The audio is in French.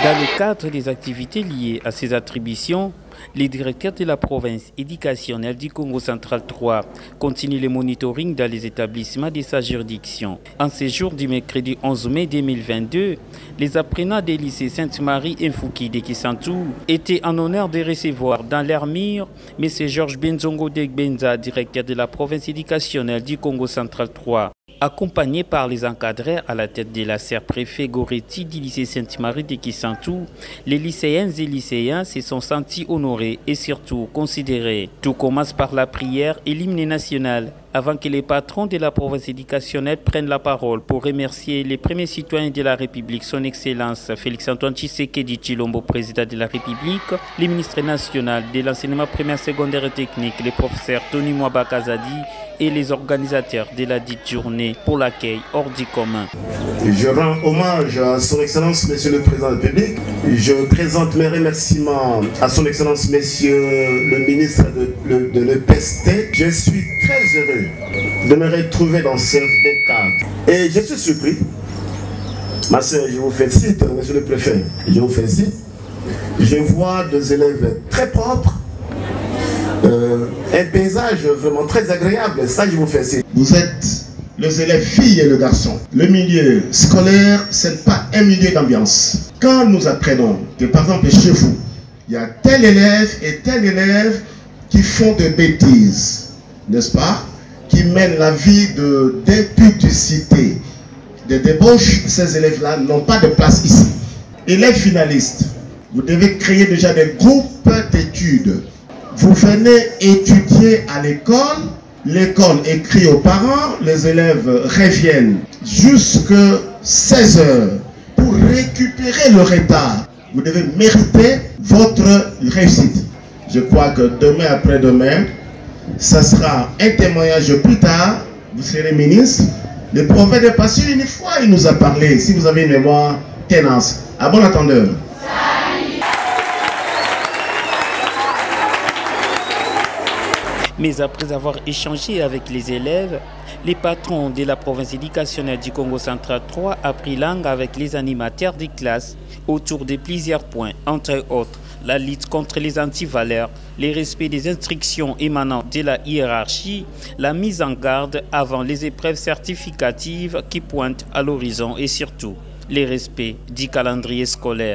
Dans le cadre des activités liées à ces attributions, les directeurs de la province éducationnelle du Congo central 3 continuent le monitoring dans les établissements de sa juridiction. En ce jour du mercredi 11 mai 2022, les apprenants des lycées Sainte-Marie et Fouki de Kisantou étaient en honneur de recevoir dans leur mur M. Georges Benzongo Degbenza, directeur de la province éducationnelle du Congo central 3. Accompagné par les encadreurs à la tête de la serre-préfet Goretti du lycée Sainte-Marie de Kisantou, les lycéennes et lycéens se sont sentis honorés et surtout considérés. Tout commence par la prière et l'hymne national avant que les patrons de la province éducationnelle prennent la parole pour remercier les premiers citoyens de la République, son Excellence Félix-Antoine Tshisekedi Tshilombo, président de la République, les ministres nationaux de l'enseignement primaire, secondaire et technique, les professeurs Tony Mwaba Kazadi et les organisateurs de la dite journée pour l'accueil hors du commun. Je rends hommage à son Excellence Monsieur le Président de la République. Je présente mes remerciements à son Excellence Monsieur le ministre de l'EPST. Je suis très heureux de me retrouver dans ce beau cadre. Et je suis surpris. Ma soeur, je vous félicite, Monsieur le Préfet. Je vous félicite. Je vois des élèves très propres. Un paysage vraiment très agréable. Ça, je vous félicite. Vous êtes les élèves filles et le garçon. Le milieu scolaire, ce n'est pas un milieu d'ambiance. Quand nous apprenons que, par exemple, chez vous, il y a tel élève et tel élève qui font de bêtises, n'est-ce pas? Qui mènent la vie d'impudicité, de débauche, ces élèves-là n'ont pas de place ici. Élèves finalistes, vous devez créer déjà des groupes d'études. Vous venez étudier à l'école, l'école écrit aux parents, les élèves reviennent jusqu'à 16 heures pour récupérer le retard. Vous devez mériter votre réussite. Je crois que demain après-demain, ça sera un témoignage plus tard. Vous serez ministre. Le prophète est passé une fois, il nous a parlé. Si vous avez une mémoire, ténance. À bon entendeur. Mais après avoir échangé avec les élèves, les patrons de la province éducationnelle du Congo central 3 a pris langue avec les animateurs des classes autour de plusieurs points, entre autres la lutte contre les antivaleurs, le respect des instructions émanant de la hiérarchie, la mise en garde avant les épreuves certificatives qui pointent à l'horizon et surtout le respect du calendrier scolaire.